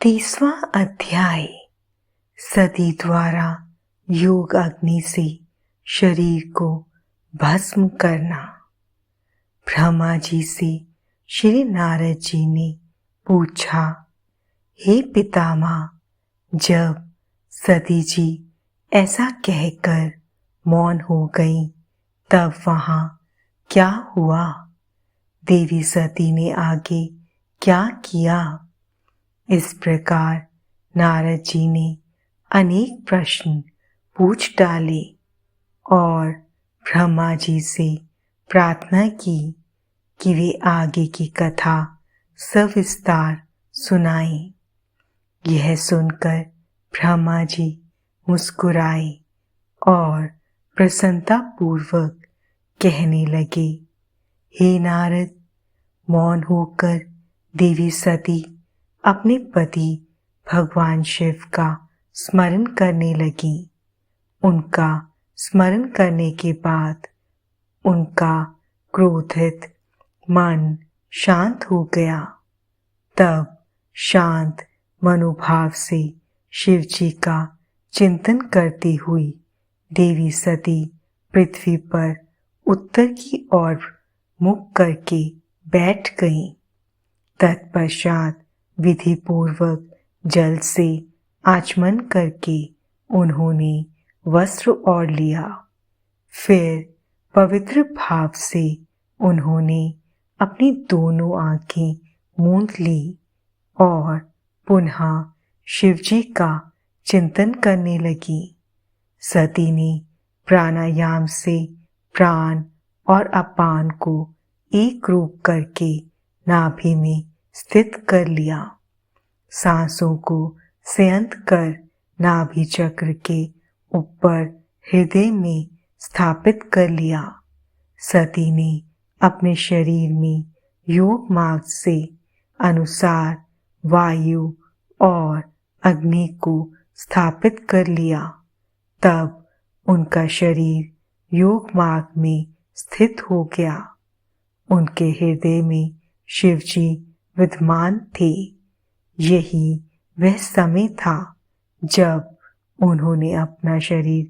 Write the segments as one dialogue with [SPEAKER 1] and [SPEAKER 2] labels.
[SPEAKER 1] 30वां अध्याय। सती द्वारा योग अग्नि से शरीर को भस्म करना। ब्रह्मा जी से श्री नारद जी ने पूछा, हे पितामह, जब सती जी ऐसा कहकर मौन हो गई तब वहां क्या हुआ? देवी सती ने आगे क्या किया? इस प्रकार नारद जी ने अनेक प्रश्न पूछ डाले और ब्रह्मा जी से प्रार्थना की कि वे आगे की कथा सविस्तार सुनाएं। यह सुनकर ब्रह्मा जी मुस्कुराए और प्रसन्नता पूर्वक कहने लगे, हे नारद, मौन होकर देवी सती अपने पति भगवान शिव का स्मरण करने लगी। उनका स्मरण करने के बाद उनका क्रोधित मन शांत हो गया। तब शांत मनोभाव से शिव जी का चिंतन करती हुई देवी सती पृथ्वी पर उत्तर की ओर मुख करके बैठ गईं। तत्पश्चात विधि पूर्वक जल से आचमन करके उन्होंने वस्त्र ओढ़ लिया। फिर पवित्र भाव से उन्होंने अपनी दोनों आंखें मूंद ली और पुनः शिवजी का चिंतन करने लगी। सती ने प्राणायाम से प्राण और अपान को एक रूप करके नाभि में स्थित कर लिया। सांसों को संयत कर नाभि चक्र के ऊपर हृदय में स्थापित कर लिया। सती ने अपने शरीर में योग मार्ग से अनुसार वायु और अग्नि को स्थापित कर लिया। तब उनका शरीर योग मार्ग में स्थित हो गया। उनके हृदय में शिवजी विद्यमान थे। यही वह समय था जब उन्होंने अपना शरीर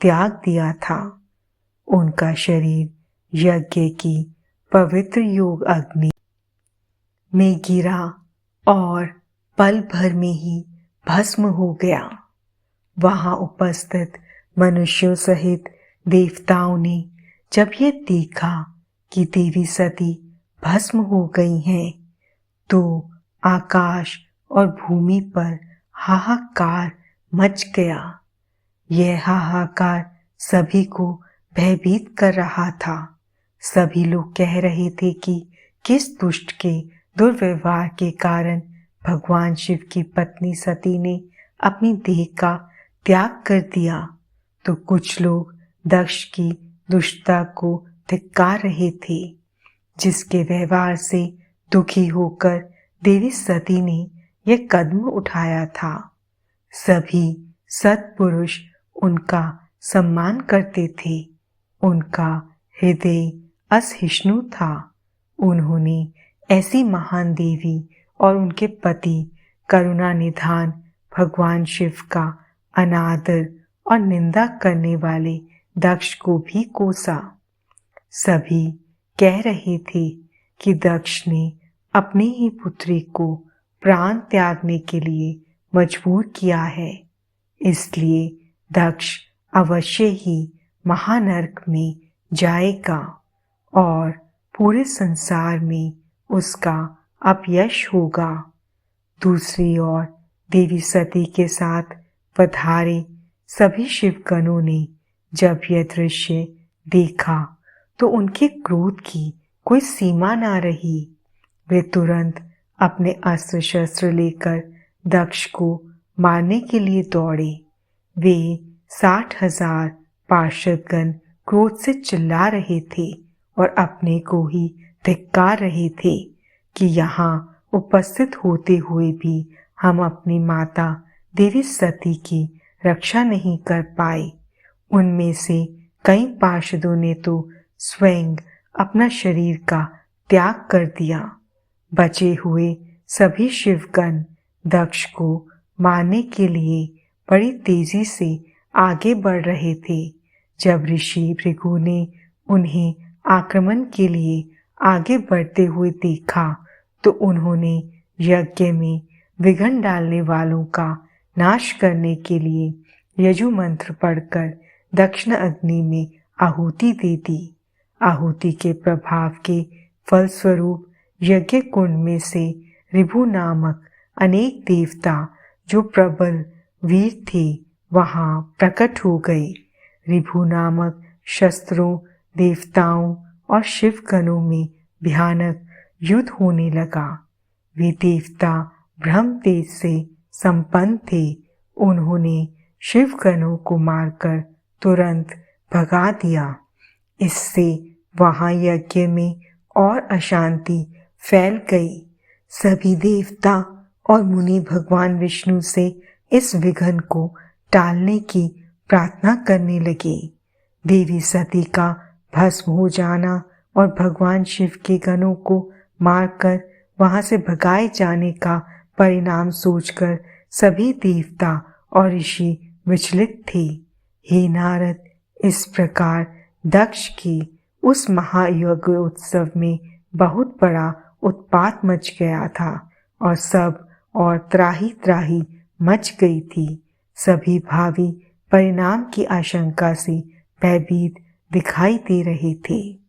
[SPEAKER 1] त्याग दिया था। उनका शरीर यज्ञ की पवित्र योग अग्नि में गिरा और पल भर में ही भस्म हो गया। वहां उपस्थित मनुष्यों सहित देवताओं ने जब यह देखा कि देवी सती भस्म हो गई हैं, तो आकाश और भूमि पर हाहाकार मच गया। यह हाहाकार सभी को भयभीत कर रहा था। सभी लोग कह रहे थे कि किस दुष्ट के दुर्व्यवहार के कारण भगवान शिव की पत्नी सती ने अपनी देह का त्याग कर दिया। तो कुछ लोग दक्ष की दुष्टता को धिक्कार रहे थे, जिसके व्यवहार से दुखी होकर देवी सती ने यह कदम उठाया था। सभी सत्पुरुष उनका सम्मान करते थे। उनका हृदय असहिष्णु था। उन्होंने ऐसी महान देवी और उनके पति करुणा निधान भगवान शिव का अनादर और निंदा करने वाले दक्ष को भी कोसा। सभी कह रहे थे कि दक्ष ने अपनी ही पुत्री को प्राण त्यागने के लिए मजबूर किया है, इसलिए दक्ष अवश्य ही महानरक में जाएगा और पूरे संसार में उसका अपयश होगा। दूसरी ओर देवी सती के साथ पधारे सभी शिवगणों ने जब यह दृश्य देखा तो उनके क्रोध की कोई सीमा ना रही। वे तुरंत अपने अस्त्र शस्त्र लेकर दक्ष को मारने के लिए दौड़े। वे 60,000 पार्षदगण क्रोध से चिल्ला रहे थे और अपने को ही धिक्कार रहे थे कि यहाँ उपस्थित होते हुए भी हम अपनी माता देवी सती की रक्षा नहीं कर पाए। उनमें से कई पार्षदों ने तो स्वयं अपना शरीर का त्याग कर दिया। बचे हुए सभी शिवगण दक्ष को मारने के लिए बड़ी तेजी से आगे बढ़ रहे थे। जब ऋषि भृगु ने उन्हें आक्रमण के लिए आगे बढ़ते हुए देखा तो उन्होंने यज्ञ में विघ्न डालने वालों का नाश करने के लिए यजु मंत्र पढ़कर दक्षिण अग्नि में आहुति दे दी। आहुति के प्रभाव के फलस्वरूप यज्ञ कुंड में से ऋभु नामक अनेक देवता जो प्रबल वीर थे वहां प्रकट हो गए। ऋभु नामक शस्त्रों, देवताओं और शिवगणों में भयानक युद्ध होने लगा। वे देवता ब्रह्म तेज से संपन्न थे। उन्होंने शिवगणों को मारकर तुरंत भगा दिया। इससे वहां यज्ञ में और अशांति फैल गई। सभी देवता और मुनि भगवान विष्णु से इस विघ्न को टालने की प्रार्थना करने लगे। देवी सती का भस्म हो जाना और भगवान शिव के गणों को मारकर वहां से भगाए जाने का परिणाम सोचकर सभी देवता और ऋषि विचलित थे। हे नारद, इस प्रकार दक्ष की उस महायज्ञ उत्सव में बहुत बड़ा उत्पात मच गया था और सब और त्राही त्राही मच गई थी। सभी भावी परिणाम की आशंका से भयभीत दिखाई दे रहे थे।